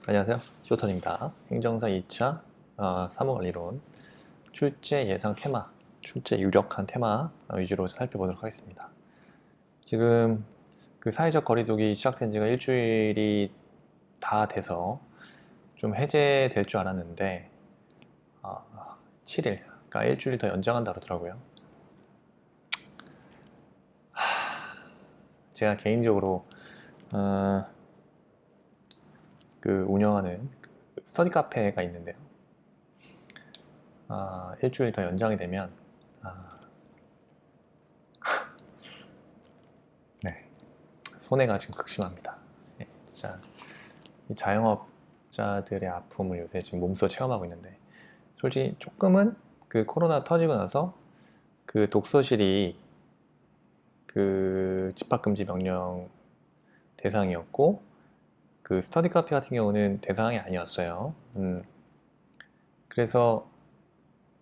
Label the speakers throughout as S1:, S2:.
S1: 안녕하세요. 쇼턴입니다. 행정사 2차 사무관리론 출제 예상 테마, 출제 유력한 테마 위주로 살펴보도록 하겠습니다. 지금 그 사회적 거리두기 시작된 지가 일주일이 다 돼서 좀 해제될 줄 알았는데 7일, 그러니까 일주일 더 연장한다 그러더라고요. 제가 개인적으로 그 운영하는 스터디 카페가 있는데요. 일주일 더 연장이 되면 네, 손해가 지금 극심합니다. 네, 진짜 이 자영업자들의 아픔을 요새 지금 몸소 체험하고 있는데, 솔직히 조금은 그 코로나 터지고 나서 그 독서실이 그 집합금지 명령 대상이었고, 그 스터디 카페 같은 경우는 대상이 아니었어요. 그래서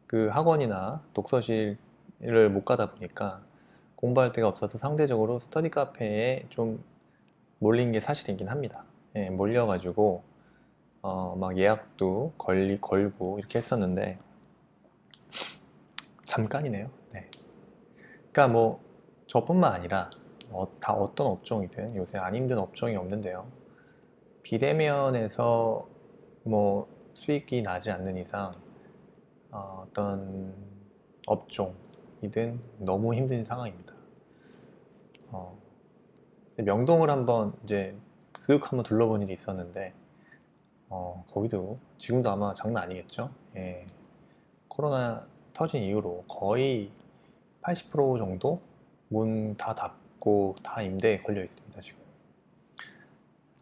S1: 그 학원이나 독서실을 못 가다 보니까 공부할 데가 없어서 상대적으로 스터디 카페에 좀 몰린 게 사실이긴 합니다. 예, 몰려가지고 막 예약도 걸고 이렇게 했었는데 잠깐이네요. 네. 그러니까 뭐 저뿐만 아니라 다 어떤 업종이든 요새 안 힘든 업종이 없는데요. 비대면에서 뭐 수익이 나지 않는 이상 어떤 업종이든 너무 힘든 상황입니다. 명동을 한번 이제 쓱 한번 둘러본 일이 있었는데 거기도 지금도 아마 장난 아니겠죠? 예. 코로나 터진 이후로 거의 80% 정도 문 다 닫고 다 임대에 걸려 있습니다, 지금.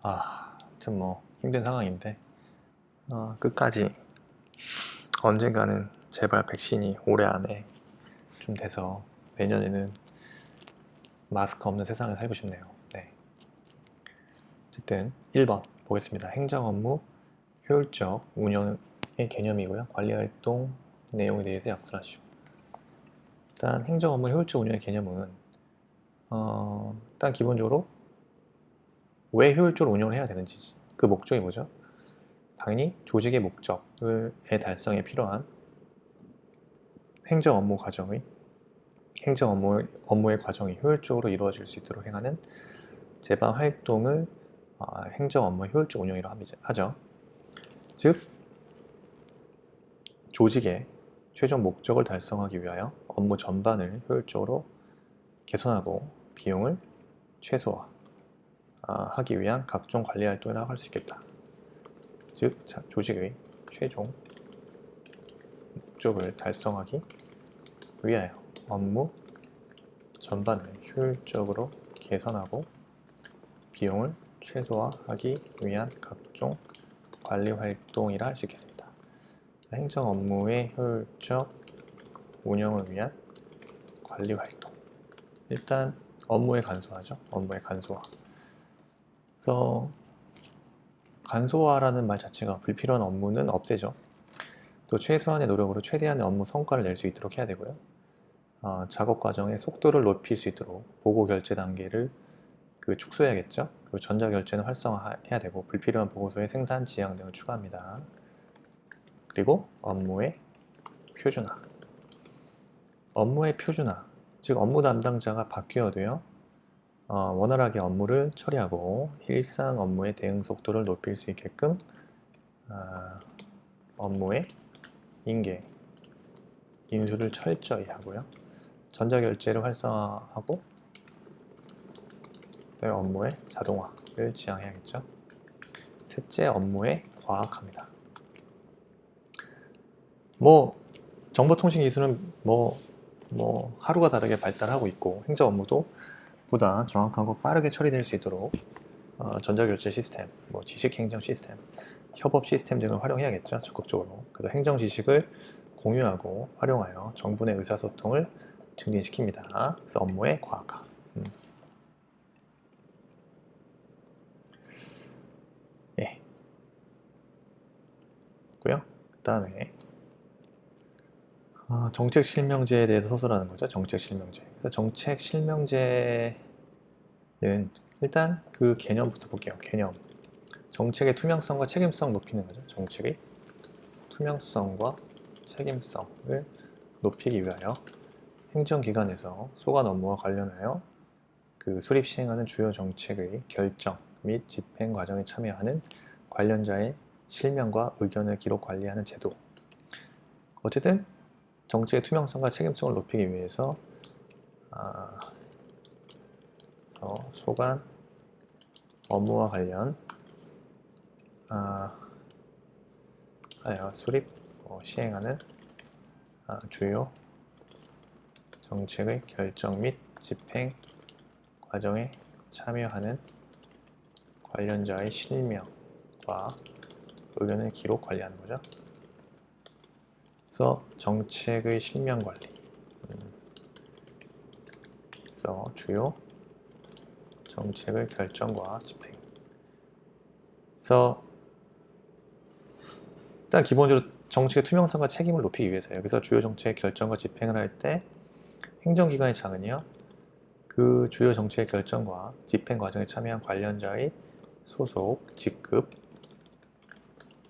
S1: 아무튼 뭐 힘든 상황인데 끝까지 언젠가는 제발 백신이 올해 안에 좀 돼서 내년에는 마스크 없는 세상을 살고 싶네요. 네. 어쨌든 1번 보겠습니다. 행정업무 효율적 운영의 개념이고요. 관리활동 내용에 대해서 약술하시고, 일단 행정업무 효율적 운영의 개념은 일단 기본적으로 왜 효율적으로 운영을 해야 되는지, 그 목적이 뭐죠? 당연히 조직의 목적의 달성에 필요한 업무의 과정이 효율적으로 이루어질 수 있도록 행하는 제반 활동을 행정 업무 효율적 운영이라고 하죠. 즉, 조직의 최종 목적을 달성하기 위하여 업무 전반을 효율적으로 개선하고 비용을 최소화하기 위한 각종 관리 활동이라고 할 수 있겠다. 즉, 조직의 최종 목적을 달성하기 위하여 업무 전반을 효율적으로 개선하고 비용을 최소화하기 위한 각종 관리 활동이라 할 수 있겠습니다. 행정 업무의 효율적 운영을 위한 관리 활동. 일단 업무의 간소화죠. 업무의 간소화. 그래서 간소화라는 말 자체가 불필요한 업무는 없애죠. 또 최소한의 노력으로 최대한의 업무 성과를 낼 수 있도록 해야 되고요. 작업 과정의 속도를 높일 수 있도록 보고 결제 단계를 축소해야겠죠. 그리고 전자 결제는 활성화해야 되고, 불필요한 보고서의 생산 지양 등을 추가합니다. 그리고 업무의 표준화. 업무의 표준화, 즉 업무 담당자가 바뀌어도요, 원활하게 업무를 처리하고 일상 업무의 대응 속도를 높일 수 있게끔 업무의 인수를 철저히 하고요. 전자결제를 활성화하고 업무의 자동화를 지향해야겠죠. 셋째, 업무의 과학화입니다. 정보통신 기술은 하루가 다르게 발달하고 있고, 행정 업무도 보다 정확하고 빠르게 처리될 수 있도록 전자결제 시스템, 지식행정 시스템, 협업 시스템 등을 활용해야겠죠. 적극적으로. 그래서 행정 지식을 공유하고 활용하여 정부 내 의사소통을 증진시킵니다. 그래서 업무의 과학화. 예. 고요. 그 다음에 정책 실명제에 대해서 서술하는 거죠. 정책 실명제. 그래서 정책 실명제는 일단 그 개념부터 볼게요. 개념. 정책의 투명성과 책임성 높이는 거죠. 정책의 투명성과 책임성을 높이기 위하여 행정기관에서 소관 업무와 관련하여 그 수립 시행하는 주요 정책의 결정 및 집행 과정에 참여하는 관련자의 실명과 의견을 기록 관리하는 제도. 어쨌든 정책의 투명성과 책임성을 높이기 위해서 소관 업무와 관련 하여 수립 시행하는 주요 정책의 결정 및 집행 과정에 참여하는 관련자의 실명과 의견을 기록 관리하는 거죠. 그래서 정책의 실명 관리. 그래서 주요 정책의 결정과 집행. 그래서 일단 기본적으로 정책의 투명성과 책임을 높이기 위해서예요. 그래서 주요 정책의 결정과 집행을 할 때 행정기관의 장은요, 그 주요 정책의 결정과 집행 과정에 참여한 관련자의 소속, 직급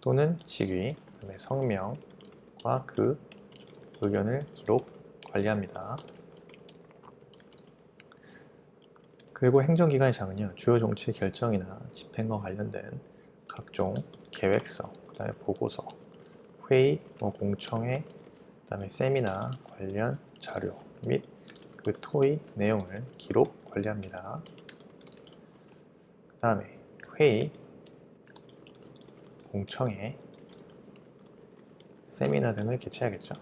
S1: 또는 직위, 그다음에 성명과 그 의견을 기록, 관리합니다. 그리고 행정기관의 장은요, 주요 정책 결정이나 집행과 관련된 각종 계획서, 그 다음에 보고서, 회의, 공청회, 그 다음에 세미나 관련 자료 및 그 토의 내용을 기록, 관리합니다. 그 다음에 회의, 공청회, 세미나 등을 개최하겠죠.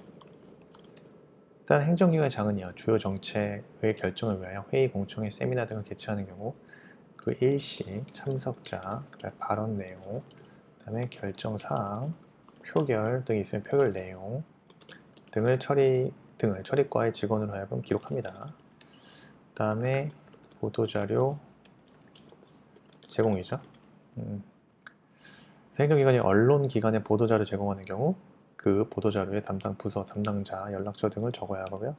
S1: 일단 행정기관의 장은요, 주요 정책의 결정을 위하여 회의, 공청회, 세미나 등을 개최하는 경우 그 일시 참석자, 발언 내용, 그 다음에 결정사항, 표결 등이 있으면 표결 내용 등을 처리과의 직원으로 하여금 기록합니다. 그 다음에 보도자료 제공이죠. 행정기관이 언론기관에 보도자료 제공하는 경우 그 보도자료에 담당 부서, 담당자, 연락처 등을 적어야 하고요.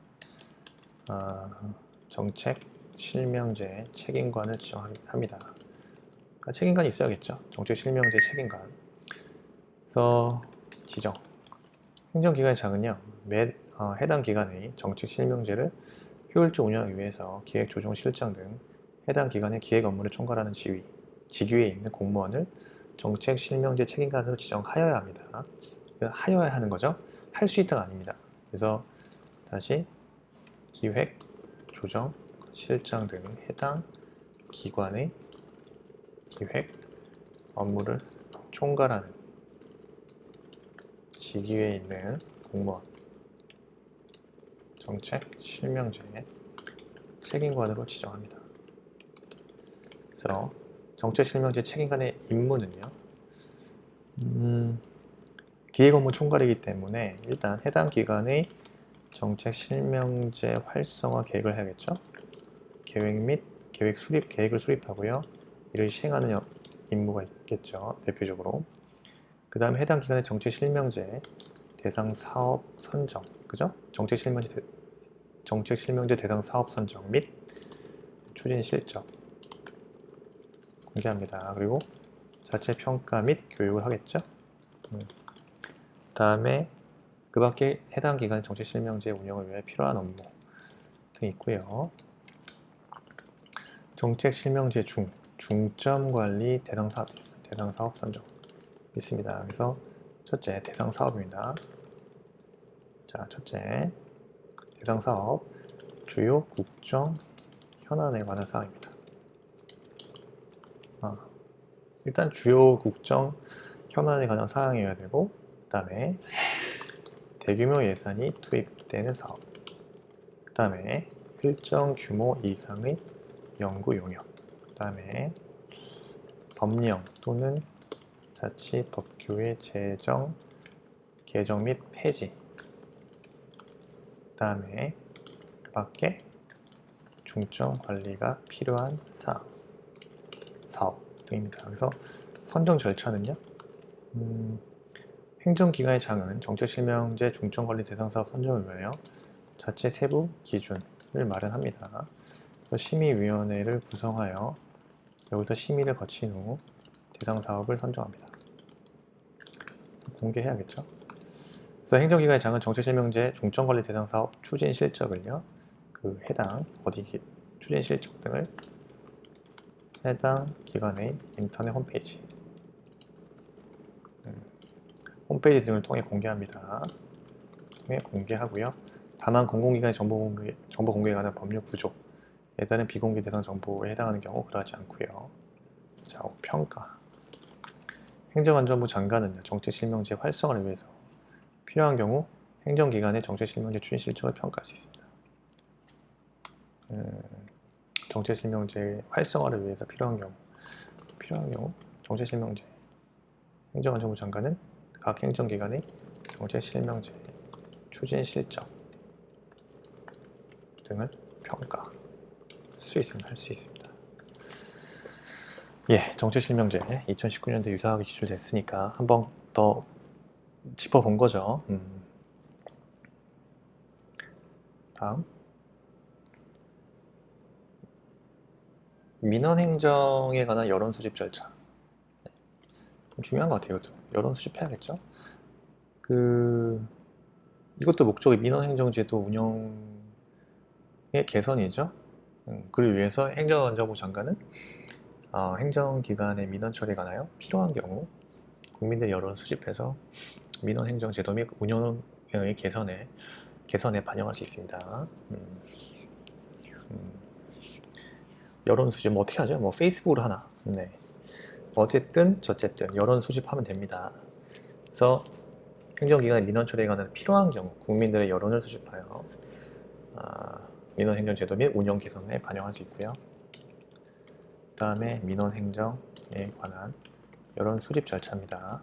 S1: 정책 실명제 책임관을 지정합니다. 그러니까 책임관이 있어야겠죠. 정책 실명제 책임관. 그래서 지정. 행정기관의 장은요, 해당 기관의 정책 실명제를 효율적 운영하기 위해서 기획조정실장 등 해당 기관의 기획 업무를 총괄하는 직위에 있는 공무원을 정책 실명제 책임관으로 지정하여야 합니다. 하여야 하는 거죠. 할 수 있다가 아닙니다. 그래서 다시 기획, 조정, 실장 등 해당 기관의 기획 업무를 총괄하는 직위에 있는 공무원 정책 실명제 책임관으로 지정합니다. 그래서 정책 실명제 책임관의 임무는요, 기획 업무 총괄이기 때문에 일단 해당 기관의 정책 실명제 활성화 계획을 해야겠죠. 계획을 수립하고요. 이를 시행하는 임무가 있겠죠. 대표적으로. 그 다음에 해당 기관의 정책 실명제 대상 사업 선정, 그죠? 정책 실명제 대상 사업 선정 및 추진 실적 공개합니다. 그리고 자체 평가 및 교육을 하겠죠. 다음에 그 밖에 해당 기관의 정책 실명제 운영을 위해 필요한 업무 등이 있고요. 정책 실명제 중점 관리 대상 사업이 있습니다. 대상 사업 선정 있습니다. 그래서 첫째 대상 사업입니다. 자, 첫째 대상 사업 주요 국정 현안에 관한 사항입니다. 일단 주요 국정 현안에 관한 사항이어야 되고, 그 다음에 대규모 예산이 투입되는 사업, 그 다음에 일정 규모 이상의 연구 용역, 그 다음에 법령 또는 자치법규의 개정 및 폐지, 그 다음에 그 밖에 중점 관리가 필요한 사업 등입니다. 그래서 선정 절차는요, 행정기관의 장은 정책실명제 중점관리 대상사업 선정을 위하여 자체 세부 기준을 마련합니다. 심의위원회를 구성하여 여기서 심의를 거친 후 대상 사업을 선정합니다. 공개해야겠죠. 그래서 행정기관의 장은 정책실명제 중점관리 대상 사업 추진 실적을요, 그 해당 추진 실적 등을 해당 기관의 인터넷 홈페이지 등을 통해 공개합니다. 통해 공개하고요. 다만 공공기관의 정보 공개에 관한 법률 구조에 따른 비공개 대상 정보에 해당하는 경우 그러하지 않고요. 자, 평가. 행정안전부 장관은요, 정책실명제 활성화를 위해서 필요한 경우 행정기관의 정책실명제 추진 실적을 평가할 수 있습니다. 정책실명제 활성화를 위해서 필요한 경우 정책실명제 행정안전부 장관은 각 행정기관의 정책실명제 추진 실적 등을 평가할 수 있습니다. 예, 정책실명제 2019년도에 유사하게 기출됐으니까 한 번 더 짚어본 거죠. 다음, 민원행정에 관한 여론 수집 절차. 중요한 것 같아요. 이것도 여론 수집해야겠죠. 이것도 목적이 민원행정제도 운영의 개선이죠. 그를 위해서 행정안전부 장관은 행정기관의 민원 처리에 관하여 필요한 경우 국민들 여론 수집해서 민원행정제도 및 운영의 개선에 반영할 수 있습니다. 여론 수집 뭐 어떻게 하죠? 뭐 페이스북으로 하나. 네. 어쨌든 여론 수집하면 됩니다. 그래서 행정기관의 민원 처리에 관한 필요한 경우 국민들의 여론을 수집하여 민원행정제도 및 운영 개선에 반영할 수 있고요. 그 다음에 민원행정에 관한 여론 수집 절차입니다.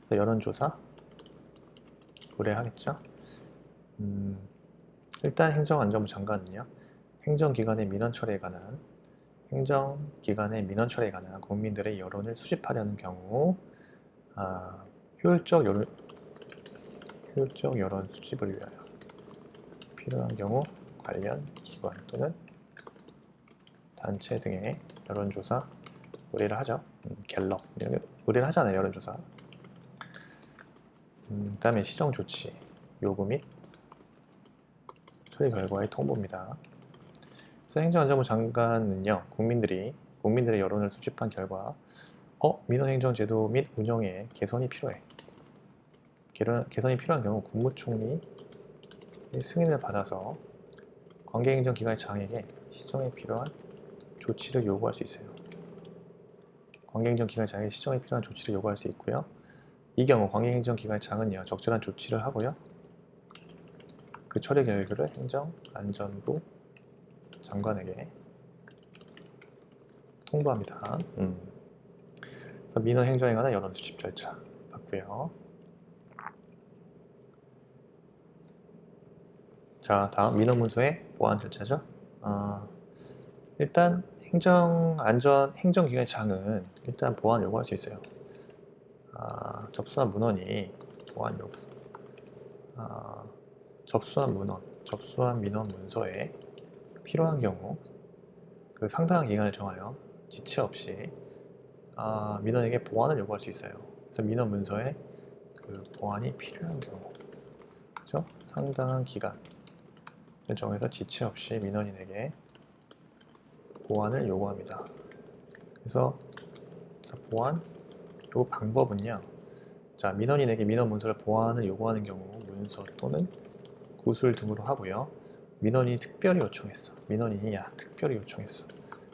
S1: 그래서 여론조사 의뢰하겠죠. 일단 행정안전부 장관은요, 행정기관의 민원 처리에 관한 국민들의 여론을 수집하려는 경우 효율적 여론 수집을 위하여 필요한 경우 관련 기관 또는 단체 등의 여론조사 의뢰를 하죠. 갤럽 의뢰를 하잖아요. 여론조사. 그 다음에 시정조치 요구 및 처리 결과의 통보입니다. 그래서 행정안전부 장관은요, 국민들의 여론을 수집한 결과 민원행정제도 및 운영에 개선이 필요해. 개선이 필요한 경우 국무총리의 승인을 받아서 관계행정기관의 장에게 시정에 필요한 조치를 요구할 수 있어요. 관계행정기관의 장에게 시정에 필요한 조치를 요구할 수 있고요. 이 경우 관계행정기관의 장은요, 적절한 조치를 하고요. 그 처리 결과를 행정안전부 장관에게 통보합니다. 그래서 민원행정에 관한 여론 수집 절차 봤고요. 자, 다음 민원문서의 보안 절차죠. 일단 행정기관의 장은 일단 보안 요구할 수 있어요. 접수한 문헌이 보안 요구. 접수한 민원 문서에 필요한 경우 그 상당한 기간을 정하여 지체 없이 민원에게 보안을 요구할 수 있어요. 그래서 민원 문서에 그 보안이 필요한 경우, 그렇죠? 상당한 기간을 정해서 지체 없이 민원인에게 보안을 요구합니다. 그래서 보안 요구 방법은요. 자, 민원인에게 민원 문서를 보안을 요구하는 경우 문서 또는 구술 등으로 하고요. 민원인이 특별히 요청했어.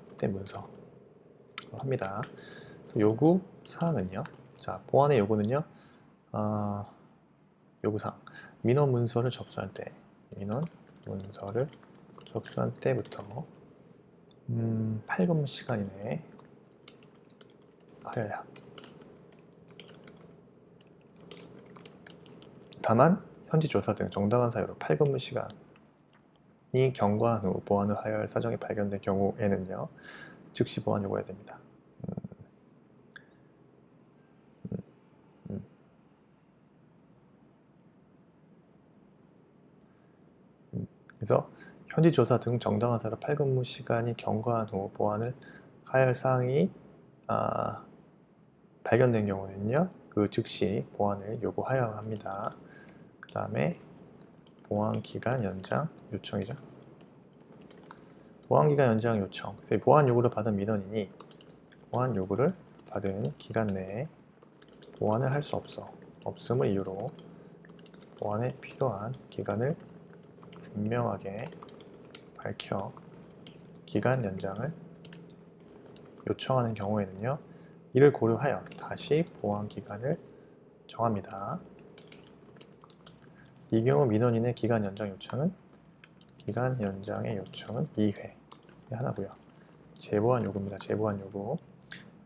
S1: 그때 문서 합니다. 그래서 요구 사항은요. 자, 보안의 요구는요. 요구사항. 민원 문서를 접수할 때부터 8근무 시간 이내에 하여야. 다만 현지 조사 등 정당한 사유로 8근무 시간이 경과한 후 보안을 하여야 할 사정이 발견된 경우에는요, 즉시 보안 요구해야 됩니다. 그래서 현지 조사 등 정당한 사유로 8근무 시간이 경과한 후 보안을 하여야 할 사항이 발견된 경우는요, 그 즉시 보완을 요구하여야 합니다. 그 다음에 보완기간 연장 요청이죠. 보완기간 연장 요청. 그래서 보완 요구를 받은 민원인이 보완 요구를 받은 기간 내에 보완을 할 수 없음을 이유로 보완에 필요한 기간을 분명하게 밝혀 기간 연장을 요청하는 경우에는요, 이를 고려하여 다시 보완 기간을 정합니다. 이 경우 민원인의 기간 연장 요청은 기간 연장의 요청은 2회 하나고요. 재보완 요구입니다. 재보완 요구.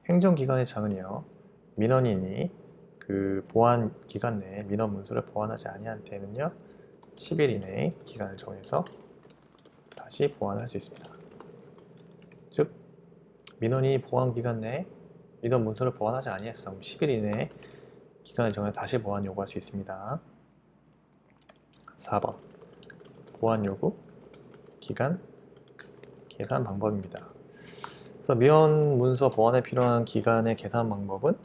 S1: 행정기관의 장은요, 민원인이 그 보완 기간 내에 민원 문서를 보완하지 아니한 때에는요, 10일 이내에 기간을 정해서 다시 보완할 수 있습니다. 즉, 민원이 보완 기간 내에 민원 문서를 보완하지 아니했어. 10일 이내에 기간을 정해 다시 보완 요구할 수 있습니다. 4번 보완 요구 기간 계산 방법입니다. 그래서 민원 문서 보완에 필요한 기간의 계산 방법은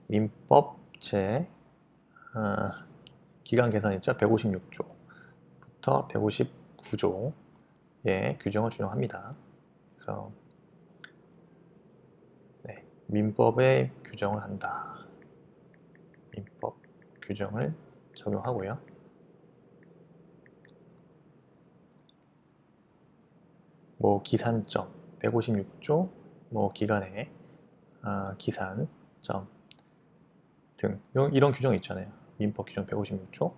S1: 민법 제 기간 계산 있죠? 156조부터 159조의 규정을 준용합니다. 그래서 네, 민법의 규정을 한다. 민법 규정을 적용하고요. 뭐 기산점 156조 뭐 기간의 기산점 등 이런 규정이 있잖아요. 민법 규정 156조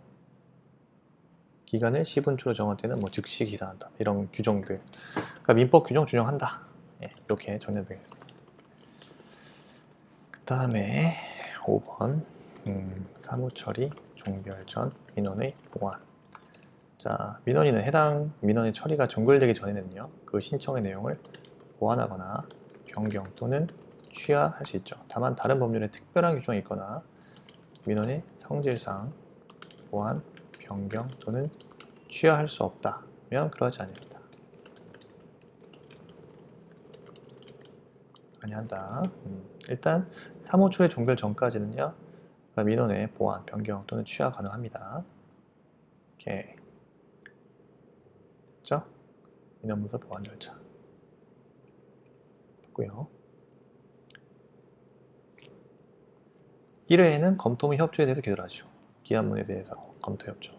S1: 기간을 10분초로 정할 때는 뭐 즉시 기산한다. 이런 규정들. 그러니까 민법 규정 준용한다. 예, 이렇게 정리하면 되겠습니다. 그 다음에 5번 사무처리 종결 전 민원의 보완. 자, 민원인은 해당 민원의 처리가 종결되기 전에는요, 그 신청의 내용을 보완하거나 변경 또는 취하할 수 있죠. 다만 다른 법률에 특별한 규정이 있거나 민원의 성질상 보완, 변경 또는 취하할 수 없다면 그러하지 아니한다. 아니한다. 일단 사무처리 종결 전까지는요, 민원의 보완, 변경 또는 취하 가능합니다. 이렇게 됐죠? 민원문서 보완 절차 됐고요. 1회에는 검토 및 협조에 대해서 기술하죠. 기한문에 대해서 검토 협조.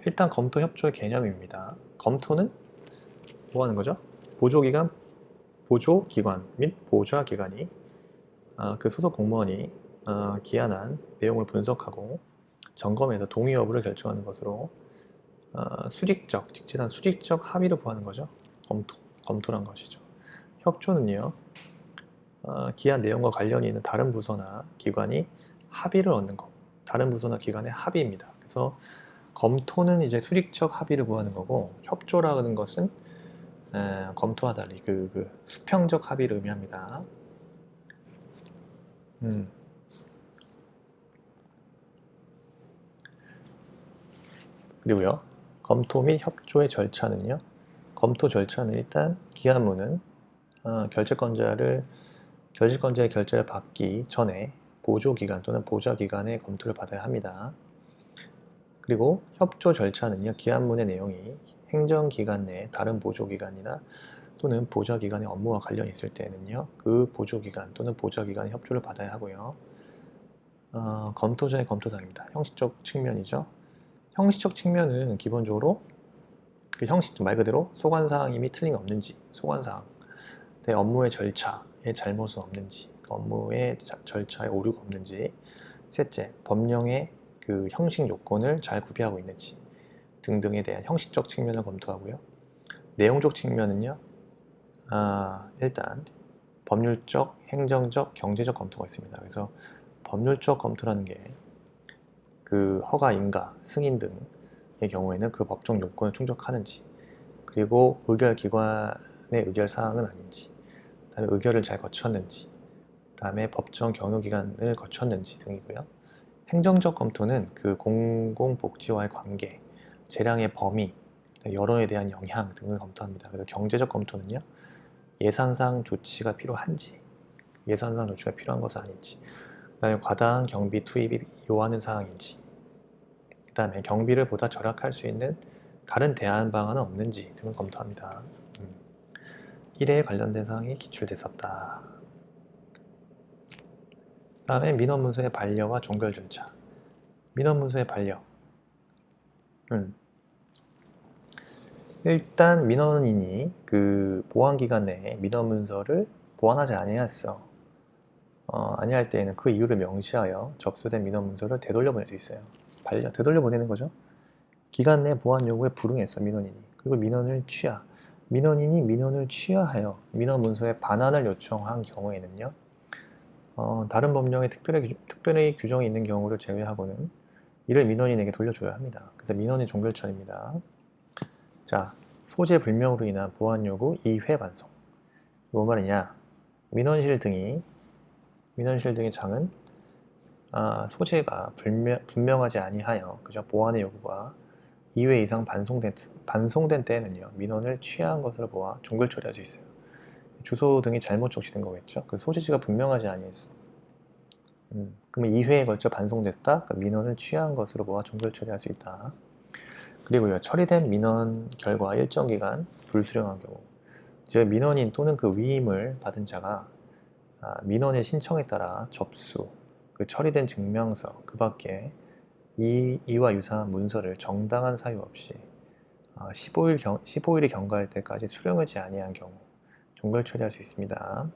S1: 일단 검토 협조의 개념입니다. 검토는 뭐 하는 거죠? 보조기관 및 보좌기관이 그 소속 공무원이 기한한 내용을 분석하고 점검해서 동의 여부를 결정하는 것으로 직제상 수직적 합의를 구하는 거죠. 검토란 것이죠. 협조는요, 기한 내용과 관련이 있는 다른 부서나 기관이 합의를 얻는 것. 다른 부서나 기관의 합의입니다. 그래서 검토는 이제 수직적 합의를 구하는 거고, 협조라는 것은 검토와 달리 그 수평적 합의를 의미합니다. 그리고요, 검토 및 협조의 절차는요, 검토 절차는 일단 기한문은 결재권자의 결재를 받기 전에 보조기관 또는 보좌기관의 검토를 받아야 합니다. 그리고 협조 절차는요, 기한문의 내용이 행정기관 내 다른 보조기관이나 또는 보좌기관의 업무와 관련이 있을 때는요, 그 보조기관 또는 보좌기관의 협조를 받아야 하고요. 검토 전의 검토사항입니다. 형식적 측면이죠. 형식적 측면은 기본적으로 그 형식 말 그대로 소관사항임이 틀림없는지, 소관사항, 내 업무의 절차에 잘못은 없는지, 업무의 절차에 오류가 없는지, 셋째, 법령의 그 형식 요건을 잘 구비하고 있는지 등등에 대한 형식적 측면을 검토하고요. 내용적 측면은요, 일단 법률적, 행정적, 경제적 검토가 있습니다. 그래서 법률적 검토라는 게 그 허가, 인가, 승인 등의 경우에는 그 법정 요건을 충족하는지, 그리고 의결기관의 의결사항은 아닌지, 그다음에 의결을 잘 거쳤는지, 그다음에 법정 경유기간을 거쳤는지 등이고요. 행정적 검토는 그 공공복지와의 관계, 재량의 범위, 여론에 대한 영향 등을 검토합니다. 그리고 경제적 검토는요, 예산상 조치가 필요한지, 예산상 조치가 필요한 것은 아닌지, 그 다음에 과다한 경비 투입이 요하는 사항인지, 그 다음에 경비를 보다 절약할 수 있는 다른 대안 방안은 없는지 등을 검토합니다. 1회에 관련된 사항이 기출됐었다. 그 다음에 민원문서의 반려와 종결 절차. 민원문서의 반려. 일단 민원인이 그 보완기간 내에 민원문서를 보완하지 아니했어. 아니할 때에는 그 이유를 명시하여 접수된 민원문서를 되돌려 보낼 수 있어요. 반려, 되돌려 보내는 거죠. 기간 내 보완 요구에 불응했어, 민원인이. 그리고 민원을 취하. 민원인이 민원을 취하하여 민원문서에 반환을 요청한 경우에는요. 다른 법령에 특별히 규정이 있는 경우를 제외하고는 이를 민원인에게 돌려줘야 합니다. 그래서 민원인 종결처입니다. 자, 소재 불명으로 인한 보완 요구 2회 반송. 뭔 말이냐? 민원실 등의 장은 소재가 분명하지 아니하여 그저 보완의 요구가 2회 이상 반송된 때에는요, 민원을 취하한 것으로 보아 종결 처리할 수 있어요. 주소 등이 잘못 적시된 거겠죠? 그 소재지가 분명하지 아니했어. 그러면 2회에 걸쳐 반송됐다? 그 민원을 취하한 것으로 보아 종결 처리할 수 있다. 그리고요, 처리된 민원 결과 일정 기간 불수령한 경우, 즉 민원인 또는 그 위임을 받은 자가 민원의 신청에 따라 접수, 그 처리된 증명서, 그 밖에 이와 유사한 문서를 정당한 사유 없이 15일이 경과할 때까지 수령하지 아니한 경우 종결 처리할 수 있습니다.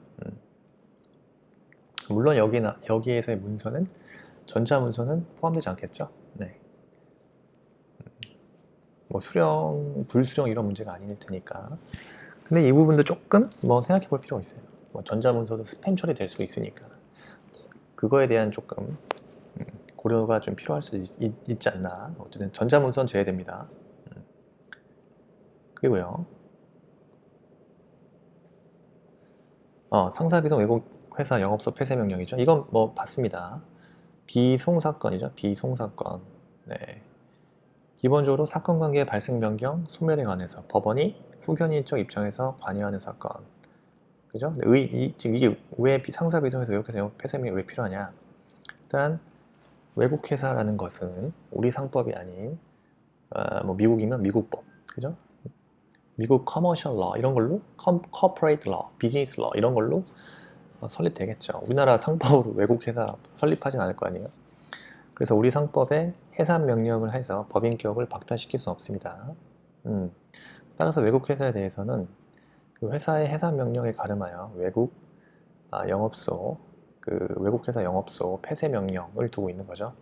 S1: 물론 여기에서의 문서는 전자문서는 포함되지 않겠죠. 네. 뭐 불수령 이런 문제가 아닐 테니까. 근데 이 부분도 조금 생각해 볼 필요가 있어요. 전자문서도 스팸 처리될 수 있으니까 그거에 대한 조금 고려가 좀 필요할 수 있지 않나. 어쨌든 전자문서는 제외됩니다. 그리고요, 상사비송 외국회사 영업소 폐쇄 명령이죠. 이건 봤습니다. 비송사건이죠. 비송사건. 네. 기본적으로 사건관계의 발생 변경, 소멸에 관해서 법원이 후견인 쪽 입장에서 관여하는 사건. 그죠? 지금 이게 왜 상사비송에서 외국회사 폐쇄 명령이 왜 필요하냐? 일단 외국회사라는 것은 우리 상법이 아닌 미국이면 미국법, 그죠? 미국 커머셜 러 이런 걸로, corporate law, 비즈니스 러 이런 걸로 설립되겠죠. 우리나라 상법으로 외국회사 설립하진 않을 거 아니에요. 그래서 우리 상법에 해산 명령을 해서 법인격을 박탈시킬 수는 없습니다. 따라서 외국회사에 대해서는 그 회사의 해산 명령에 가름하여 영업소, 그 외국회사 영업소 폐쇄 명령을 두고 있는 거죠.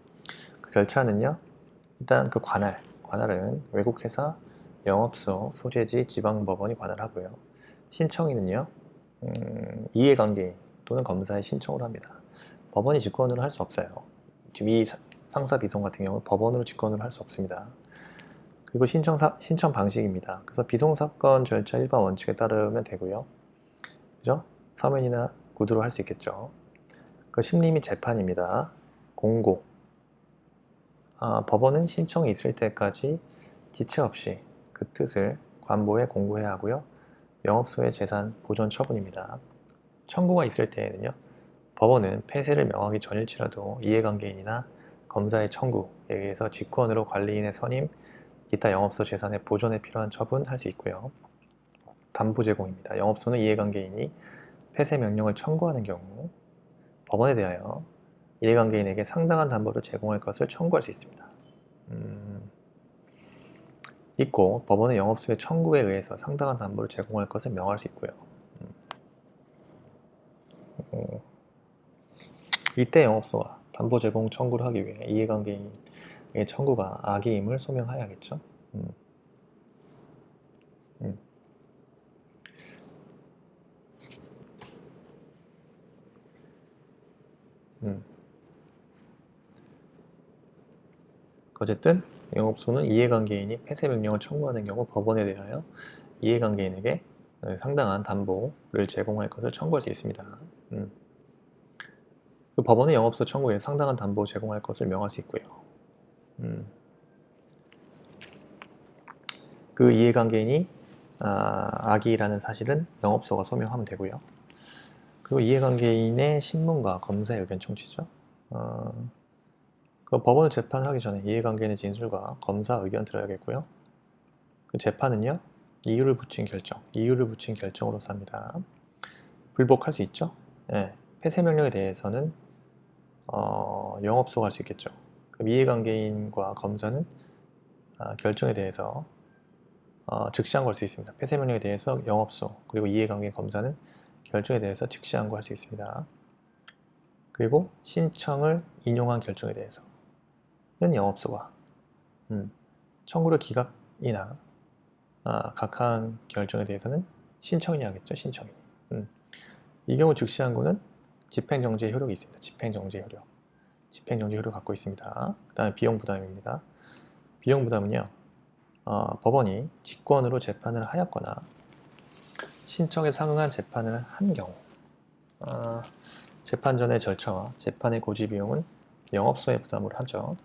S1: 그 절차는요, 일단 그 관할은 외국회사 영업소 소재지 지방법원이 관할하고요. 신청인은요, 이해관계인 또는 검사의 신청으로 합니다. 법원이 직권으로 할 수 없어요. 지금 이 상사비송 같은 경우는 법원으로 직권을 할 수 없습니다. 그리고 신청 방식입니다. 그래서 비송사건 절차 일반 원칙에 따르면 되고요. 그죠? 서면이나 구두로 할 수 있겠죠. 그 심리 및 재판입니다. 공고. 법원은 신청이 있을 때까지 지체 없이 그 뜻을 관보에 공고해야 하고요. 영업소의 재산 보존 처분입니다. 청구가 있을 때에는요, 법원은 폐쇄를 명하기 전일치라도 이해관계인이나 검사의 청구에 의해서 직권으로 관리인의 선임, 기타 영업소 재산의 보존에 필요한 처분할 수 있고요. 담보 제공입니다. 영업소는 이해관계인이 폐쇄 명령을 청구하는 경우 법원에 대하여 이해관계인에게 상당한 담보를 제공할 것을 청구할 수 있습니다. 있고 법원은 영업소의 청구에 의해서 상당한 담보를 제공할 것을 명할 수 있고요. 이때 영업소가 담보 제공 청구를 하기 위해 이해관계인의 청구가 악의임을 소명하여야겠죠. 어쨌든 영업소는 이해관계인이 폐쇄 명령을 청구하는 경우 법원에 대하여 이해관계인에게 상당한 담보를 제공할 것을 청구할 수 있습니다. 그 법원은 영업소 청구에 상당한 담보 제공할 것을 명할 수 있고요. 그 이해관계인이 악의라는 사실은 영업소가 소명하면 되고요. 그리고 이해관계인의 신문과 검사의 의견 청취죠. 그 법원을 재판을 하기 전에 이해관계인의 진술과 검사 의견 들어야겠고요. 그 재판은요, 이유를 붙인 결정으로서 합니다. 불복할 수 있죠. 예, 폐쇄 명령에 대해서는 영업소가 할 수 있겠죠. 그럼 이해관계인과 검사는 결정에 대해서 즉시 항고할 수 있습니다. 폐쇄 명령에 대해서 영업소, 그리고 이해관계인 검사는 결정에 대해서 즉시 항고할 수 있습니다. 그리고 신청을 인용한 결정에 대해서는 영업소가 청구를 기각이나 각하한 결정에 대해서는 신청인이 하겠죠. 신청인이. 이 경우 즉시 항고는 집행정지의 효력이 있습니다. 집행정지의 효력 갖고 있습니다. 그 다음에 비용 부담입니다. 비용 부담은요, 법원이 직권으로 재판을 하였거나 신청에 상응한 재판을 한 경우, 재판 전의 절차와 재판의 고지 비용은 영업소에 부담을 하죠.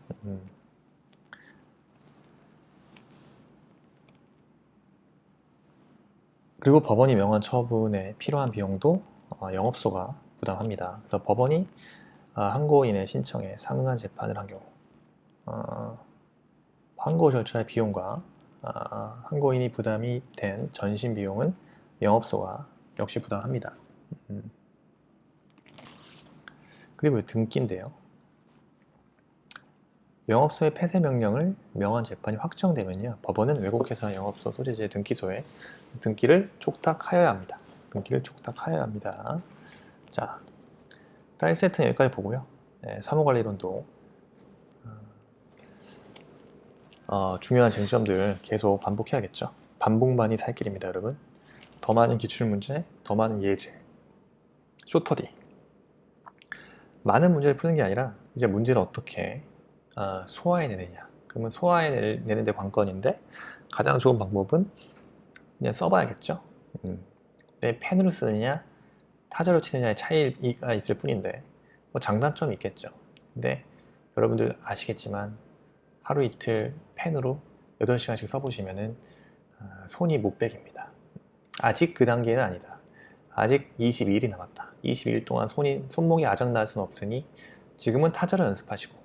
S1: 그리고 법원이 명한 처분에 필요한 비용도 영업소가 부담합니다. 그래서 법원이 항고인의 신청에 상응한 재판을 한 경우, 항고 절차의 비용과 항고인이 부담이 된 전신 비용은 영업소가 역시 부담합니다. 그리고 등기인데요. 영업소의 폐쇄 명령을 명한 재판이 확정되면요, 법원은 외국회사 영업소 소재지의 등기소에 등기를 촉탁하여야 합니다. 자, 1세트는 여기까지 보고요. 네, 사무관리론도 중요한 쟁점들 계속 반복해야겠죠. 반복만이 살 길입니다, 여러분. 더 많은 기출문제, 더 많은 예제, 쇼터디. 많은 문제를 푸는 게 아니라 이제 문제를 어떻게 소화해내느냐. 그러면 소화해내는 데 관건인데 가장 좋은 방법은 그냥 써봐야겠죠. 내 펜으로 쓰느냐 타자로 치느냐의 차이가 있을 뿐인데 뭐 장단점이 있겠죠. 근데 여러분들 아시겠지만 하루 이틀 펜으로 8시간씩 써보시면은 손이 못 베깁니다. 아직 그 단계는 아니다. 아직 22일이 남았다. 22일 동안 손목이 아작날 수는 없으니 지금은 타자로 연습하시고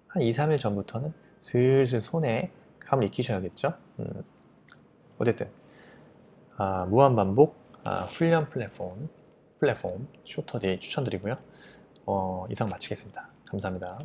S1: 한 2, 3일 전부터는 슬슬 손에 감을 익히셔야겠죠. 어쨌든 무한반복 훈련 플랫폼 쇼터데이 추천드리고요. 이상 마치겠습니다. 감사합니다.